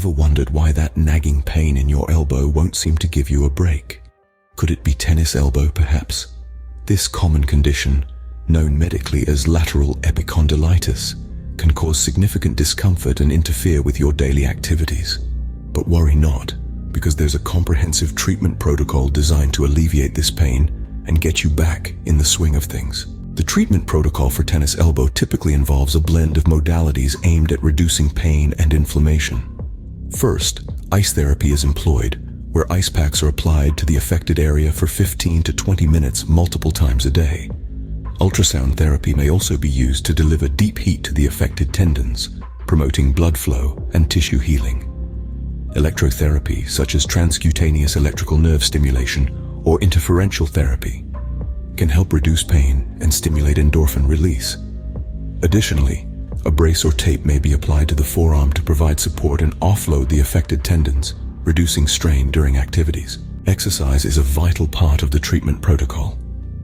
Ever wondered why that nagging pain in your elbow won't seem to give you a break? Could it be tennis elbow, perhaps? This common condition, known medically as lateral epicondylitis, can cause significant discomfort and interfere with your daily activities. But worry not, because there's a comprehensive treatment protocol designed to alleviate this pain and get you back in the swing of things. The treatment protocol for tennis elbow typically involves a blend of modalities aimed at reducing pain and inflammation. First, ice therapy is employed, where ice packs are applied to the affected area for 15 to 20 minutes multiple times a day. Ultrasound therapy may also be used to deliver deep heat to the affected tendons, promoting blood flow and tissue healing. Electrotherapy, such as transcutaneous electrical nerve stimulation or interferential therapy, can help reduce pain and stimulate endorphin release. Additionally, a brace or tape may be applied to the forearm to provide support and offload the affected tendons, reducing strain during activities. Exercise is a vital part of the treatment protocol.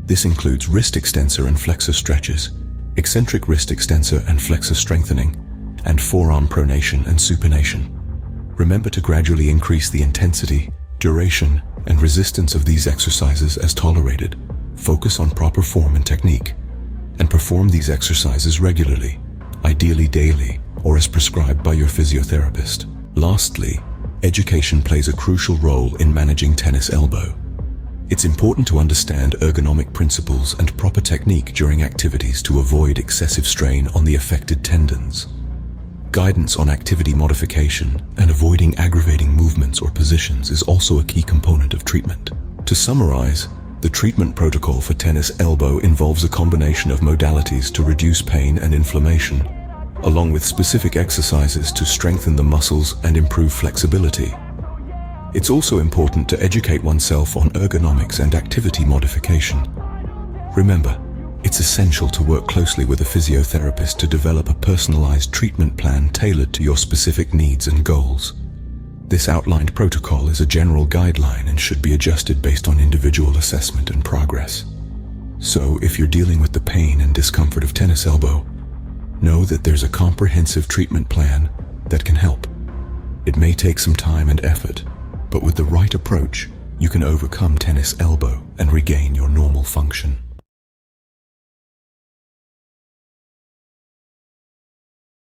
This includes wrist extensor and flexor stretches, eccentric wrist extensor and flexor strengthening, and forearm pronation and supination. Remember to gradually increase the intensity, duration, and resistance of these exercises as tolerated. Focus on proper form and technique, and perform these exercises regularly, ideally daily, or as prescribed by your physiotherapist. Lastly, education plays a crucial role in managing tennis elbow. It's important to understand ergonomic principles and proper technique during activities to avoid excessive strain on the affected tendons. Guidance on activity modification and avoiding aggravating movements or positions is also a key component of treatment. To summarize, the treatment protocol for tennis elbow involves a combination of modalities to reduce pain and inflammation, along with specific exercises to strengthen the muscles and improve flexibility. It's also important to educate oneself on ergonomics and activity modification. Remember, it's essential to work closely with a physiotherapist to develop a personalized treatment plan tailored to your specific needs and goals. This outlined protocol is a general guideline and should be adjusted based on individual assessment and progress. So, if you're dealing with the pain and discomfort of tennis elbow, know that there's a comprehensive treatment plan that can help. It may take some time and effort, but with the right approach, you can overcome tennis elbow and regain your normal function.